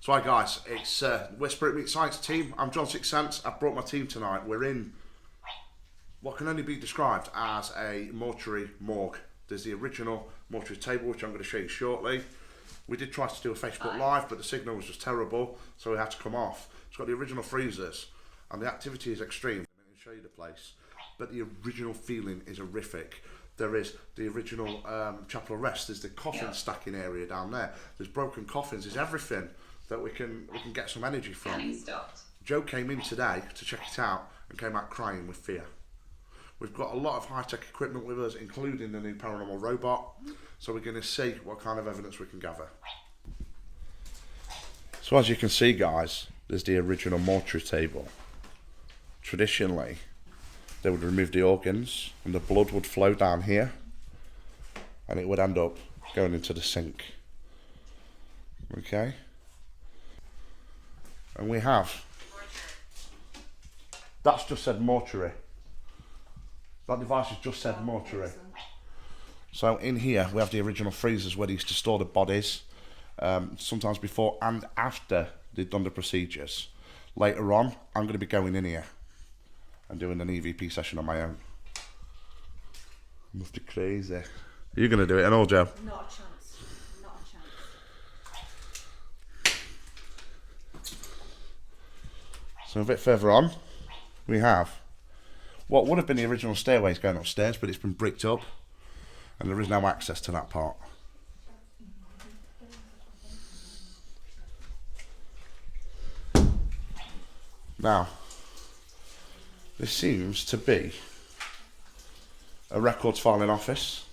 So hi guys, it's we're Spirit Meet Science team. I'm John Sixth Sense. I've brought my team tonight. We're in what can only be described as a mortuary morgue. There's the original mortuary table, which I'm going to show you shortly. We did try to do a Facebook Live, but the signal was just terrible, so we had to come off. It's got the original freezers, and the activity is extreme. I'm going to show you the place, but the original feeling is horrific. There is the original chapel of rest. There's the coffin stacking area down there. There's broken coffins. There's everything that we can get some energy from. Joe came in today to check it out and came out crying with fear. We've got a lot of high-tech equipment with us, including the new Paranormal Robot, so we're going to see what kind of evidence we can gather. So as you can see guys, there's the original mortuary table. Traditionally, they would remove the organs and the blood would flow down here and it would end up going into the sink. Okay? And we have, that's just said mortuary. That device has just said mortuary. So in here we have the original freezers where they used to store the bodies, sometimes before and after they'd done the procedures. Later on, I'm going to be going in here and doing an EVP session on my own. Must be crazy. Are you going to do it and all, Joe? Not a chance. Not a chance. So a bit further on, we have what would have been the original stairways going upstairs, but it's been bricked up and there is no access to that part. Now, this seems to be a records filing office.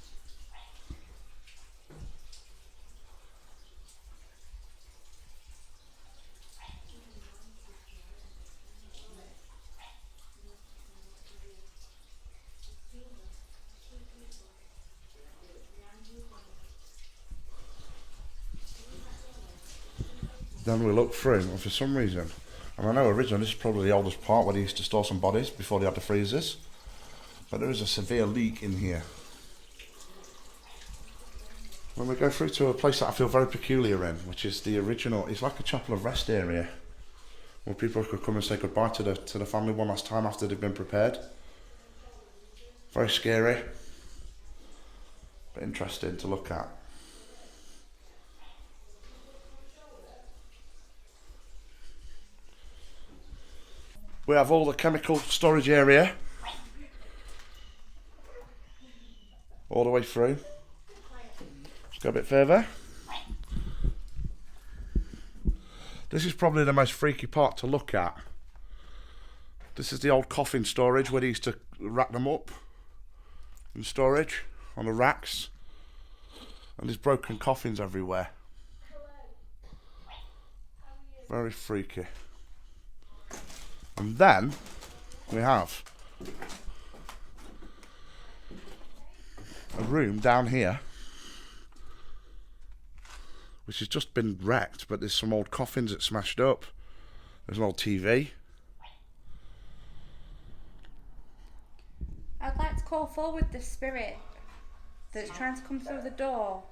Then we look through, and for some reason, and I know originally this is probably the oldest part where they used to store some bodies before they had the freezers, but there is a severe leak in here. When we go through to a place that I feel very peculiar in, which is the original, it's like a chapel of rest area, where people could come and say goodbye to the family one last time after they've been prepared. Very scary, but interesting to look at. We have all the chemical storage area all the way through. Let's go a bit further. This is probably the most freaky part to look at. This is the old coffin storage where they used to rack them up in storage on the racks. And there's broken coffins everywhere. Very freaky. And then we have a room down here which has just been wrecked, but there's some old coffins that smashed up. There's an old TV. I'd like to call forward the spirit that's trying to come through the door.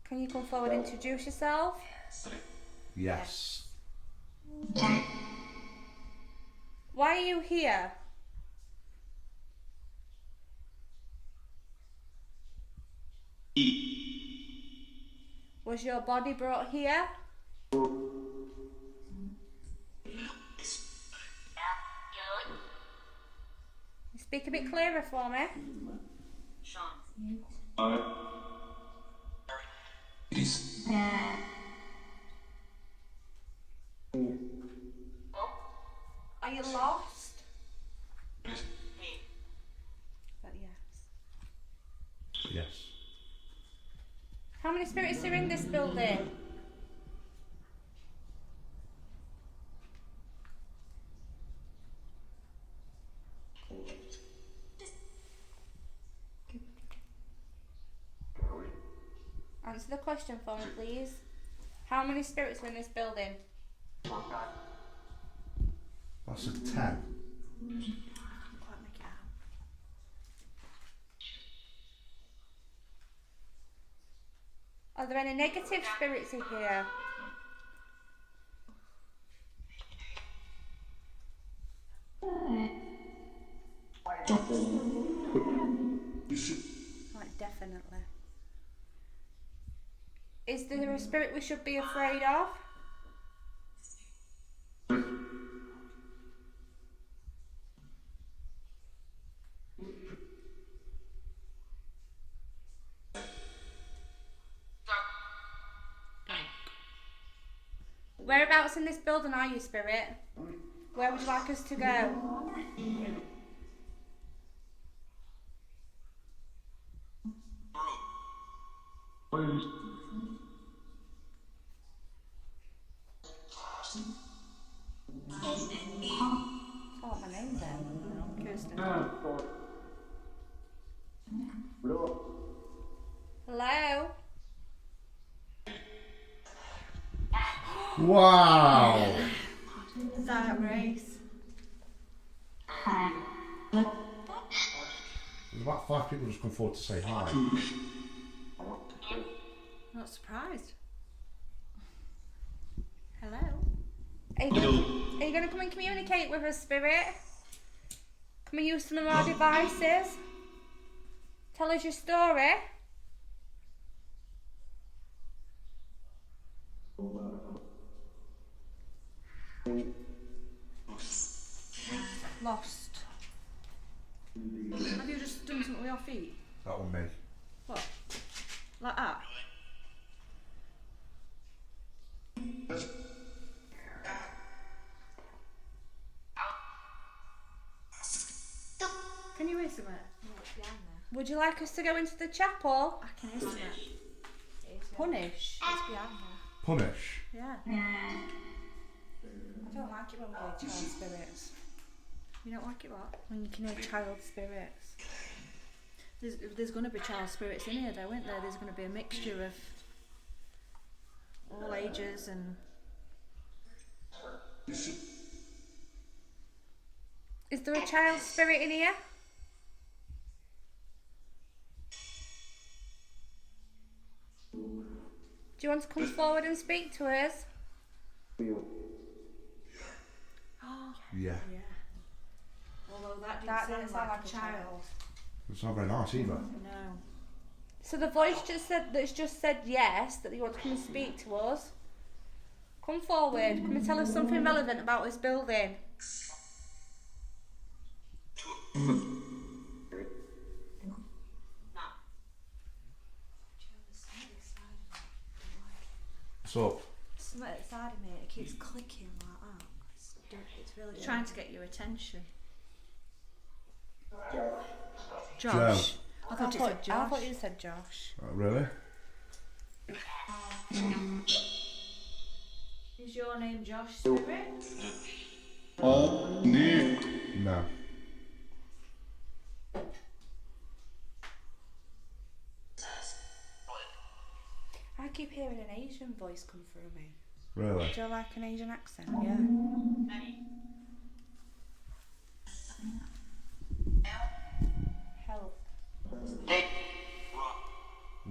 Can you come forward and introduce yourself? Yes. Why are you here? Was your body brought here? Speak a bit clearer for me. Sean. Are you lost? But yes. Yes. How many spirits are in this building? Answer the question for me, please. How many spirits are in this building? That's a 10. Can't make it out. Are there any negative spirits in here? Like, definitely. Is there a spirit we should be afraid of? Whereabouts in this building are you, spirit? Where would you like us to go? Oh, my name then. Kirsten. Hello? Wow. Is that Grace? There's about 5 people just come forward to say hi. Not surprised. Hello? Are you going to come and communicate with us, spirit? Can we use some of our devices? Tell us your story. Lost. Have you just done something with your feet? That one me. What? Like that? Can you hear something? No, it's behind there. Would you like us to go into the chapel? I can hear something. Punish? It's behind there. Punish. Yeah. I don't like it when we hear child spirits. You don't like it what? When you can hear child spirits. There's going to be child spirits in here though, isn't there? There's going to be a mixture of all ages and... Is there a child spirit in here? Do you want to come forward and speak to us? Oh, Yeah. yeah. Although that Didn't sound like a child. It's not very nice either. No. So the voice that's just said yes, that you want to come and speak to us. Come forward. Come and tell us something relevant about this building. What's up? Something at the side of me, it keeps clicking like that. It's really trying to get your attention. Josh. I thought it said Josh. I thought you said Josh. Really? Is your name Josh Spirit? No. I keep hearing an Asian voice come through me. Really? Do you like an Asian accent? Yeah. Help.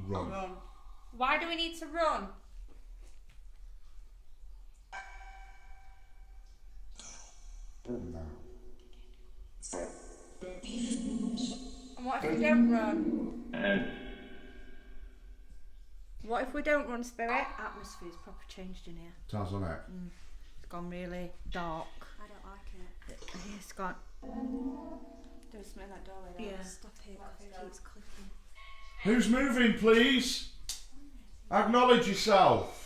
Run. Run. Why do we need to run? No. And what if we don't run? What if we don't run, spirit? Atmosphere's proper changed in here. Sounds on it. It's gone really dark. I don't like it. It's gone. Do something in that doorway. Yeah. Stop it. It keeps clicking. Who's moving, please? Acknowledge yourself.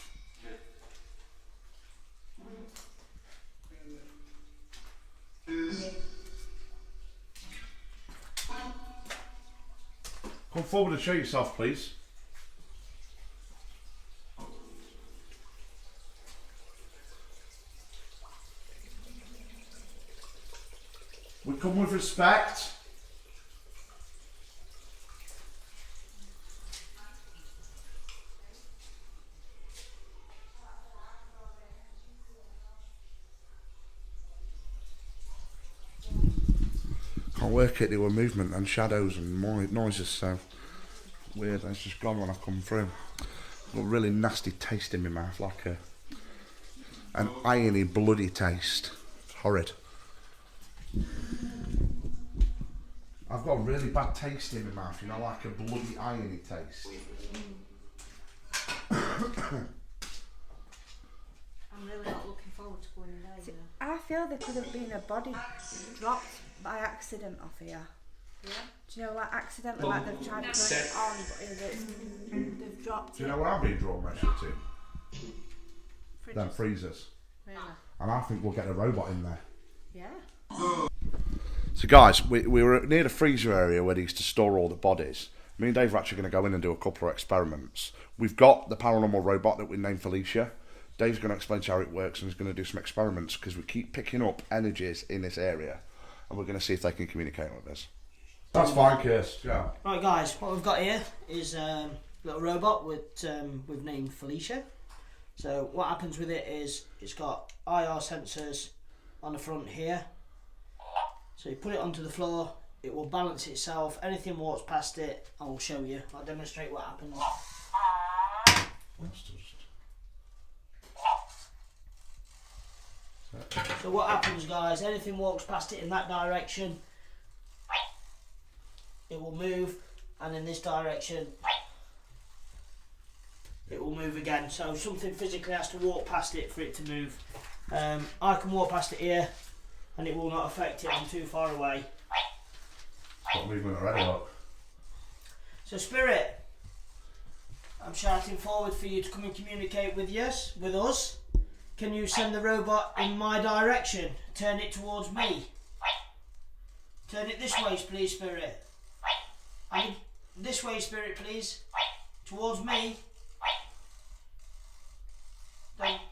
Come forward and show yourself, please. We come with respect. Can't work it, there were movement and shadows and more noises, so weird, it's just gone when I come through. got a really nasty taste in my mouth, like an irony, bloody taste. It's horrid. I've got a really bad taste in my mouth, you know, like a bloody irony taste. I'm really not looking forward to going in there. See, I feel there could have been a body dropped by accident off here. Yeah. Do you know, like accidentally, like they've tried to put it on, but they've dropped Do you it. know what I've been drawn measured to? Them freezers. Really? And I think we'll get a robot in there. Yeah. So guys, we were near the freezer area where they used to store all the bodies. Me and Dave are actually going to go in and do a couple of experiments. We've got the paranormal robot that we named Felicia. Dave's going to explain to you how it works and he's going to do some experiments because we keep picking up energies in this area and we're going to see if they can communicate with us. That's fine, Kirst. Yeah. Right, guys, what we've got here is a little robot we've named Felicia. So what happens with it is it's got IR sensors on the front here. So you put it onto the floor, it will balance itself. Anything walks past it, I will show you. I'll demonstrate what happens. So what happens, guys, anything walks past it in that direction, it will move, and in this direction it will move again. So something physically has to walk past it for it to move. I can walk past it here and it will not affect it. I'm too far away. Got movement already, look. So Spirit, I'm shouting forward for you to come and communicate with us. Can you send the robot in my direction? Turn it towards me. Turn it this way, please, Spirit. And this way, Spirit, please. Towards me.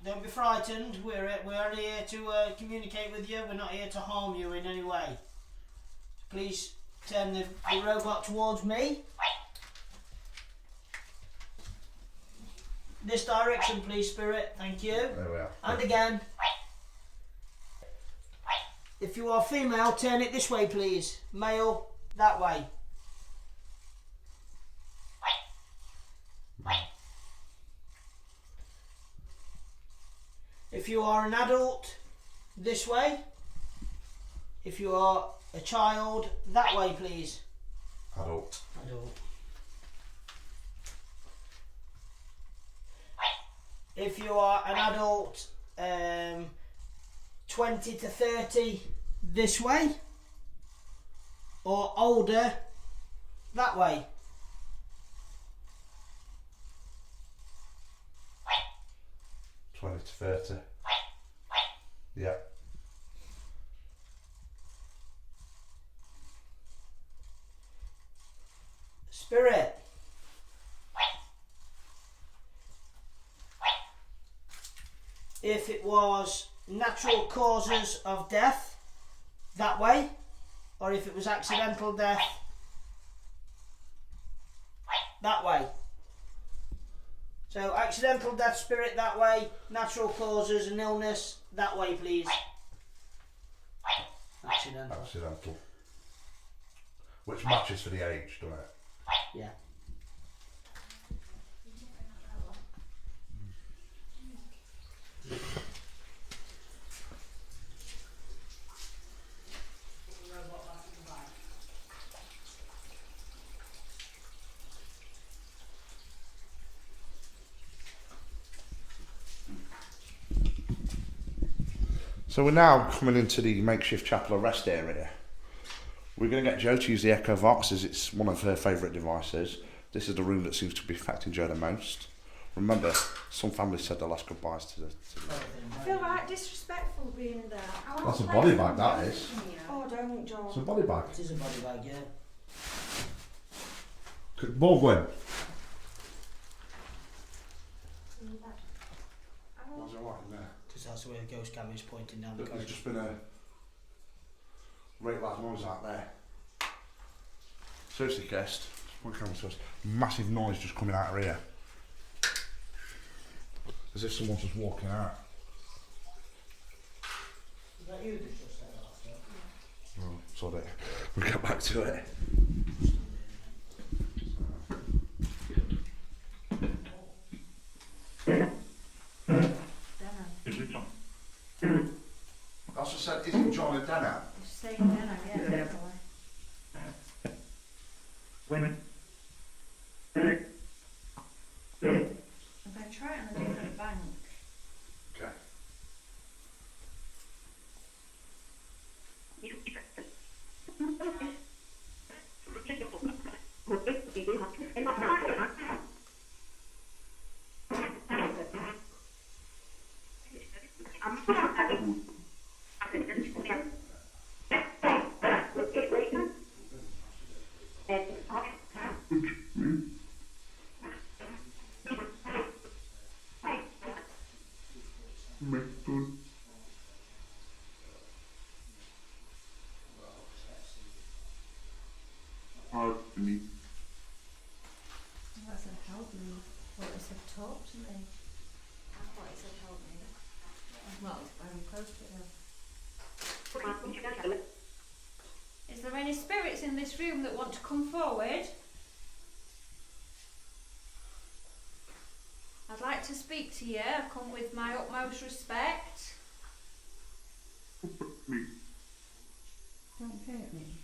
Don't be frightened. We're only here to communicate with you. We're not here to harm you in any way. Please turn the robot towards me. This direction, please, Spirit. Thank you. There we are. And again. If you are female, turn it this way, please. Male, that way. If you are an adult, this way. If you are a child, that way, please. Adult. Adult. If you are an adult, 20 to 30, this way. Or older, that way. To 30. Yeah. Spirit. If it was natural causes of death, that way. Or if it was accidental death, that way. So accidental death, Spirit, that way. Natural causes and illness, that way, please. Accidental. Accidental. Which matches for the age, doesn't it? Yeah. So we're now coming into the makeshift chapel arrest area. We're going to get Jo to use the Echo Vox as it's one of her favourite devices. This is the room that seems to be affecting Jo the most. Remember, some families said their last goodbyes to the... I feel right disrespectful being there. That's a body bag, that is. Oh, don't, John. It's a body bag. It is a body bag, yeah. Baldwin. What's it like in there? Because that's the way the ghost camera is pointing down the Look, corridor. there's just been a right loud noise out there. Seriously, Kirst, one camera to us. Massive noise just coming out of here. As if someone's just walking out. Is that you that just said that? Oh, sorry. We'll get back to it. John and Dana. Just saying Dana, yeah, definitely. Women. I'm going to try it on a different bank. Okay. That said help me. What it said talk to me. I thought it said help me. Well, it's very close to it. Is there any spirits in this room that want to come forward? I'd like to speak to you. I come with my utmost respect. Don't hurt me.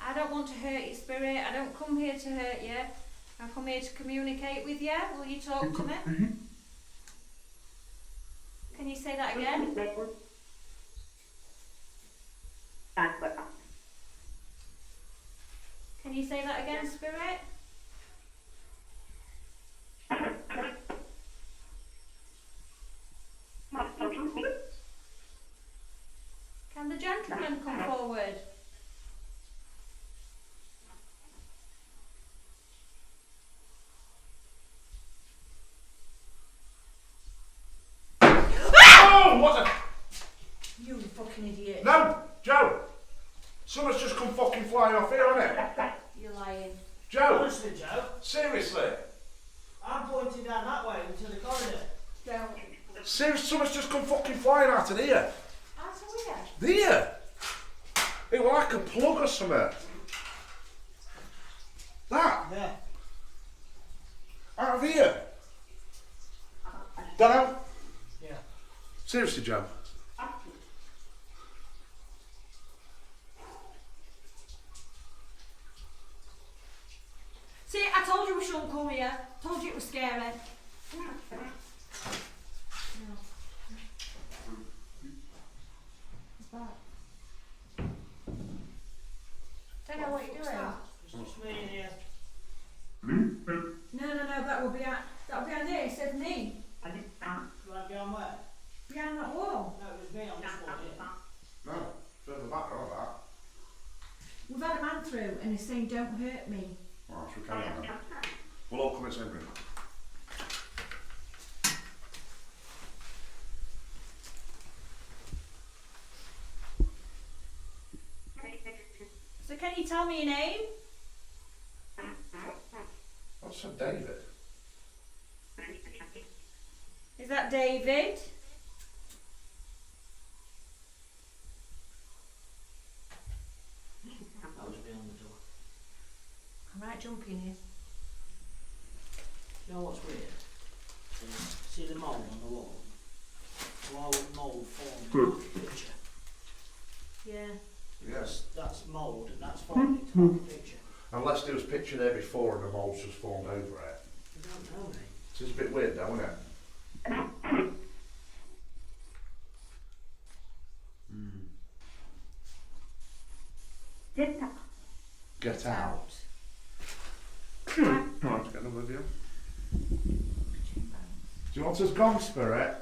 I don't want to hurt you, spirit. I don't come here to hurt you. I come here to communicate with you. Will you talk to me? Can you say that again? Can you say that again, spirit? Can the gentleman come forward? Oh, what the? You fucking idiot. No, Joe. Someone's just come fucking flying off here, hasn't it? You're lying. Joe, Honestly, Joe, seriously. I'm pointing down that way into the corridor. Don't. Seriously, someone's just come fucking flying out of here. Out of here. There. It was like a plug or something. That. There. Out of here. Dunno. Yeah. Seriously, Joe. See, I told you we shouldn't come here. Told you it was scary. No. What's that? Don't know what you're doing. It's just me in here. No, that will be behind there. It said me. Right behind where? Behind that wall. No, it was me on this wall here. No, further back, all that. We've had a man through and he's saying don't hurt me. Alright, should we carry on then? We'll all come in the same room. So can you tell me your name? I said David. Is that David? That was me on the door. I might jump in here. You know what's weird? See the mould on the wall? Why would mould form in the picture? Yeah. Yes. That's mould and that's formed into the picture. Unless there was a picture there before and the mould's just formed over it. You don't know, mate. It's just a bit weird though, isn't it? Get out. Right, get another video. Do you want us gone, Spirit?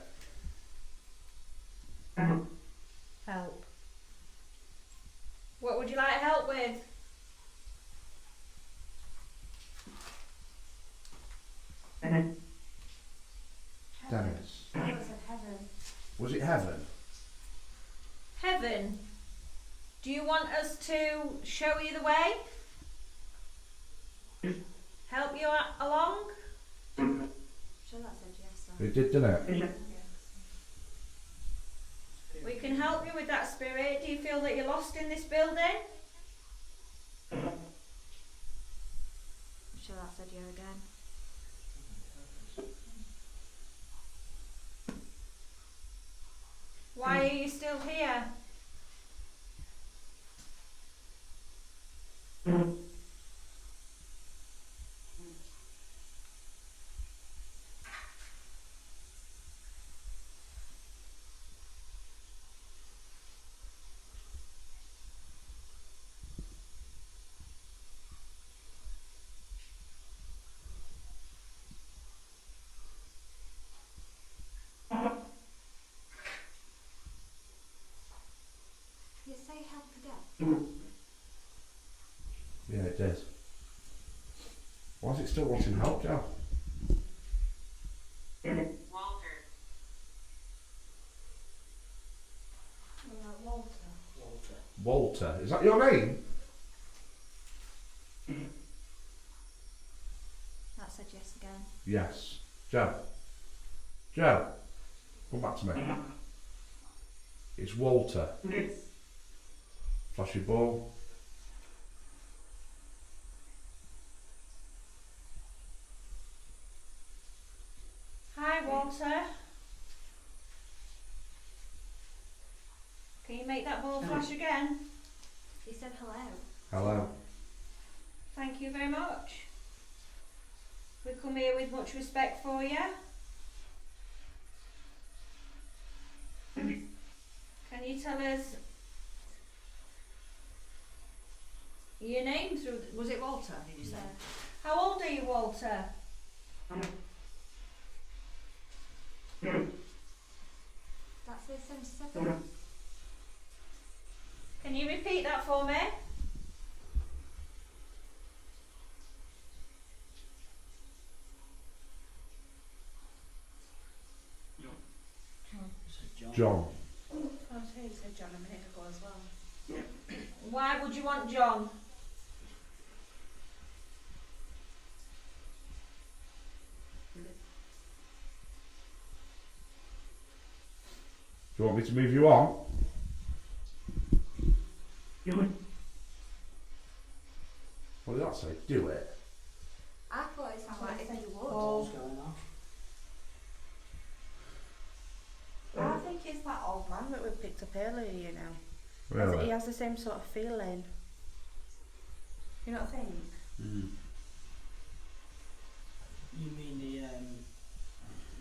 Help. What would you like help with? Dennis. I thought it said heaven. Was it heaven? Heaven. Do you want us to show you the way? Help you along? Sure that said yes then. It did, didn't it? We can help you with that, Spirit. Do you feel that you're lost in this building? Sure that said yeah again. Why are you it did. Why is it still wanting help, Joe? Walter. Walter. Walter. Is that your name? That said yes again. Yes. Joe. Joe. Come back to me. It's Walter. Flash your ball. Hi, Walter. Can you make that ball flash again? He said hello. Hello. Thank you very much. We come here with much respect for you. Can you tell us your name through? Was it Walter? Did you say? How old are you, Walter? That says 77. Can you repeat that for me? John. Oh, so you said John a minute ago as well. Why would you want John? Do you want me to move you on? What did that say? Do it. I thought it sounded like if you would. What's going on? I think it's that old man that we picked up earlier, you know. He Really? has the same sort of feeling. You not think? Mm. You mean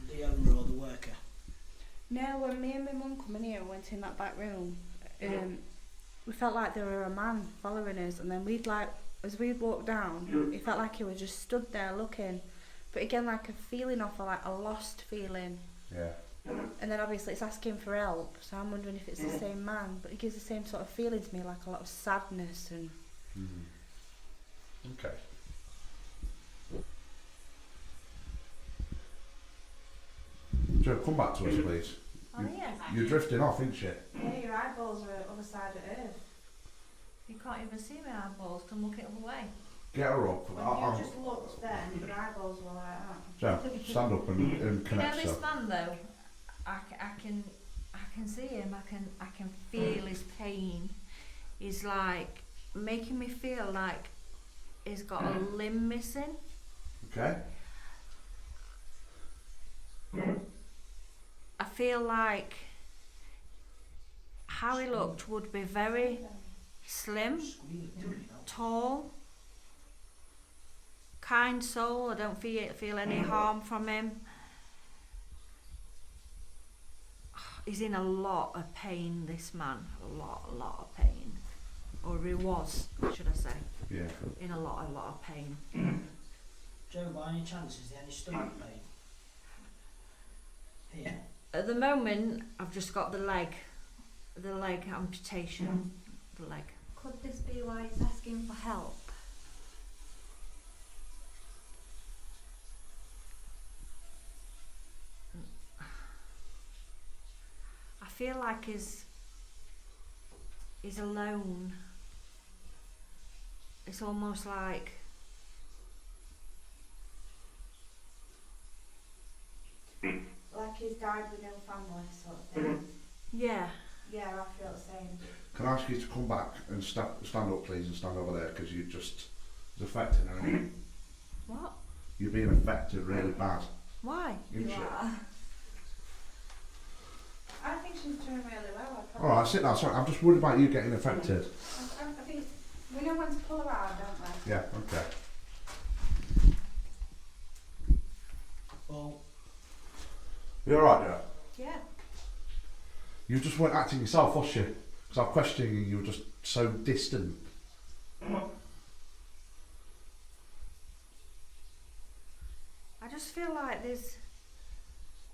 the owner or the worker? No, when me and my mum come in here and went in that back room, we felt like there were a man following us, and then as we'd walked down, it felt like he was just stood there looking. But again, like a feeling of a lost feeling. Yeah. And then obviously it's asking for help, so I'm wondering if it's the same man, but it gives the same sort of feeling to me, like a lot of sadness and... Okay. Joe, come back to us, please. Oh yeah. You're drifting off, ain't you? Yeah, your eyeballs are other side of Earth. You can't even see my eyeballs. Come look it other way. Get her up. When you just looked then, your eyeballs were like that. Joe, stand up and You know connect this yourself. man though. I can see him. I can feel his pain. He's like making me feel like he's got a limb missing. Okay? I feel like how he looked would be very slim, tall, kind soul. I don't feel any harm from him. He's in a lot of pain, this man. A lot of pain. Or he was, should I say. Yeah. In a lot of pain. Joe, by any chance, is there any stomach pain? Here. At the moment, I've just got the leg amputation. The leg. Could this be why he's asking for help? I feel like he's alone. It's almost like Like he's died with no family sort of thing. yeah. Yeah, I feel the same. Can I ask you to come back and stand up, please, and stand over there, because you just... It's affecting her. What? You're being affected really bad. Why? Isn't she? I think she's doing really well. Alright, sit down. Sorry, I'm just worried about you getting affected. I think we know when to pull her out, don't we? Yeah, okay. Well, You alright, Joe? Yeah. You just weren't acting yourself, was you? Because I'm questioning you, you were just so distant. I just feel like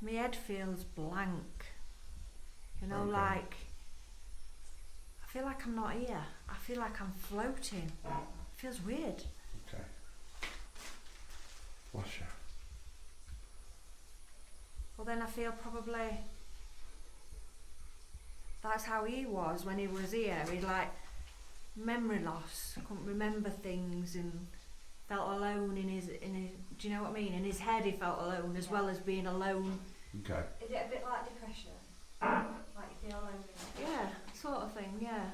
my head feels blank. You know, Okay. like I feel like I'm not here. I feel like I'm floating. I feels weird. Okay. Bless you. Well, then I feel probably that's how he was when he was here. He'd like memory loss, couldn't remember things, and felt alone in his. Do you know what I mean? In his head, he felt alone as well as being alone. Okay. Is it a bit like depression? Like you feel alone? Yeah, sort of thing. Yeah.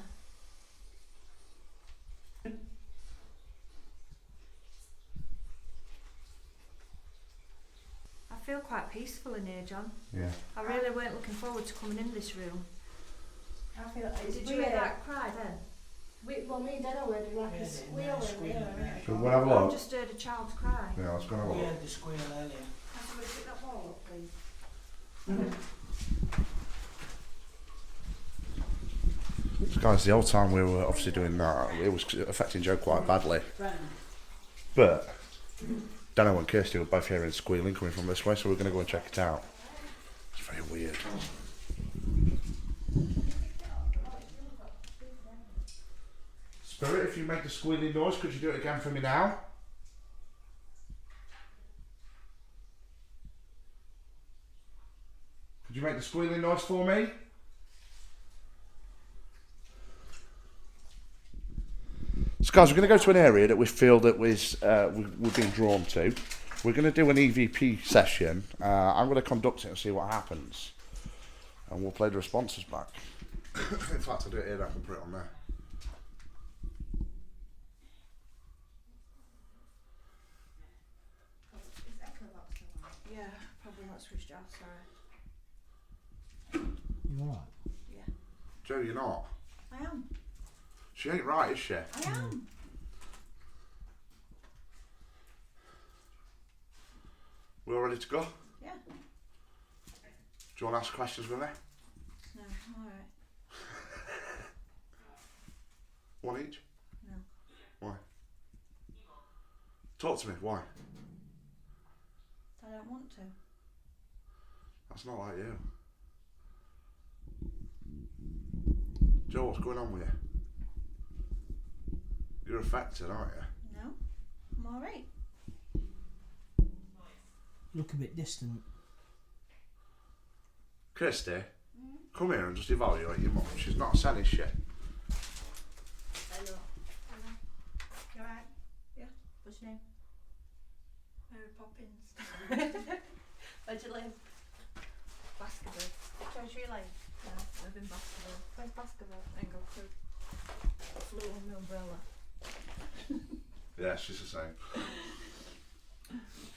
I feel quite peaceful in here, John. Yeah. I really weren't looking forward to coming in this room. I feel like it's Did you weird. hear that cry then? Well, me and Dad already like Yeah, a they squeal in squeal there. in there. So we'll have a I look. just heard a child cry. Yeah, let's go and have a We look. heard the squeal earlier. Can somebody pick that ball up, please? So guys, the whole time we were obviously doing that, it was affecting Joe quite badly. But Dano and Kirsty were both hearing squealing coming from this way, so we're going to go and check it out. It's very weird. Spirit, if you make a squealing noise, could you do it again for me now? Could you make the squealing noise for me? So guys, we're going to go to an area that we feel that we've been drawn to. We're going to do an EVP session. I'm going to conduct it and see what happens. And we'll play the responses back. In fact, I'll do it here, I can put it on there. Is Echo Box still on? Yeah, probably not switched off, sorry. You alright? Joe, you're not. I am. She ain't right, is she? I am. We all ready to go? Yeah. Do you want to ask questions with me? No, I'm alright. One each? No. Why? Talk to me, why? I don't want to. That's not like you. Joe, what's going on with you? You're affected, aren't you? No. I'm alright. Look a bit distant. Kirsty, come here and just evaluate your mum. She's not a sen, is she? Hello. Hello. You alright? Yeah. What's your name? Mary Poppins. Where'd you live? Baskerville. Where's you live? Yeah, I live in Baskerville. Where's Baskerville? I ain't got a clue. Flew on my umbrella. Yeah, she's the same.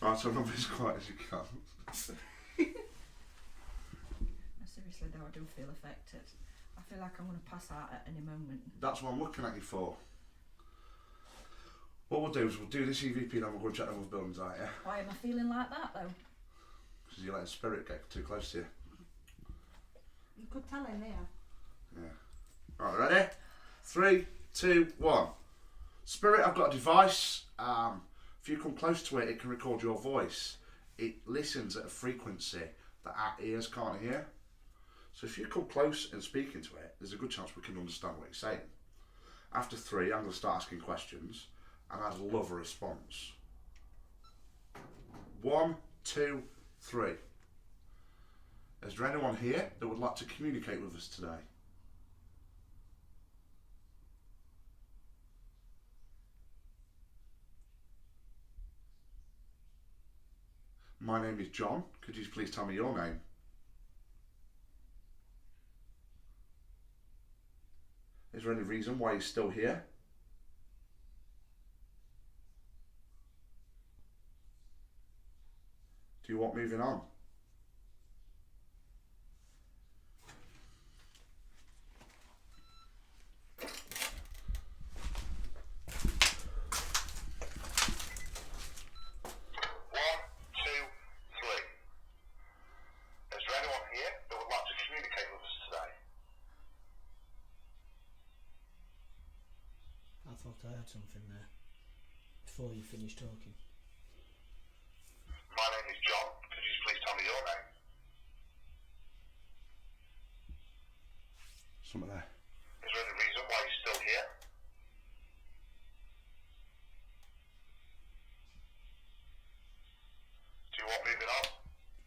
Right, so not be as quiet as you can. Seriously though, I do feel affected. I feel like I'm going to pass out at any moment. That's what I'm looking at you for. What we'll do is we'll do this EVP and then we'll go and check them with buildings out, yeah? Why am I feeling like that though? Because you're letting spirit get too close to you. You could tell him here. Yeah. Right, ready? 3, 2, 1. Spirit, I've got a device. If you come close to it, it can record your voice. It listens at a frequency that our ears can't hear. So if you come close and speak into it, there's a good chance we can understand what you're saying. After 3, I'm going to start asking questions, and I'd love a response. 1, 2, 3. Is there anyone here that would like to communicate with us today? My name is John. Could you please tell me your name? Is there any reason why you're still here? Do you want moving on? I thought I heard something there before you finished talking. My name is John. Could you please tell me your name? Something there. Is there any reason why you're still here?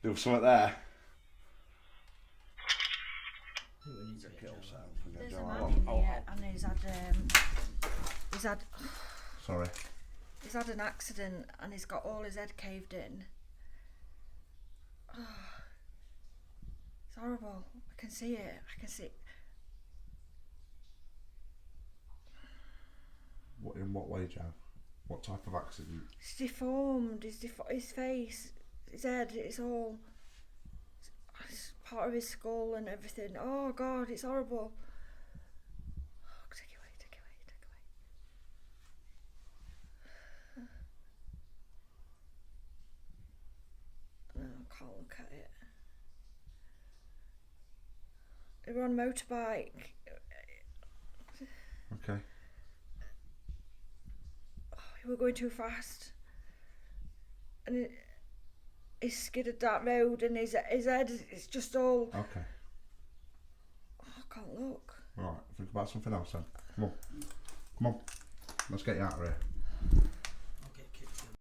There was something there. We need to get Kill Joe. sound. There's Joe, a I'll- man in I'll- here, and he's had Sorry. he's had an accident, and he's got all his head caved in. Oh, it's horrible. I can see it. I can see. What in what way, Joe? What type of accident? It's deformed. His face, his head. It's all. It's part of his skull and everything. Oh God, it's horrible. Oh, take it away. Take it away. Take it away. No, I can't look at it. They were on a motorbike. Okay. We were going too fast, and he skidded that road, and his head is just all. Okay. Oh, I can't look. Right. Think about something else then. Come on. Come on. Let's get you out of here.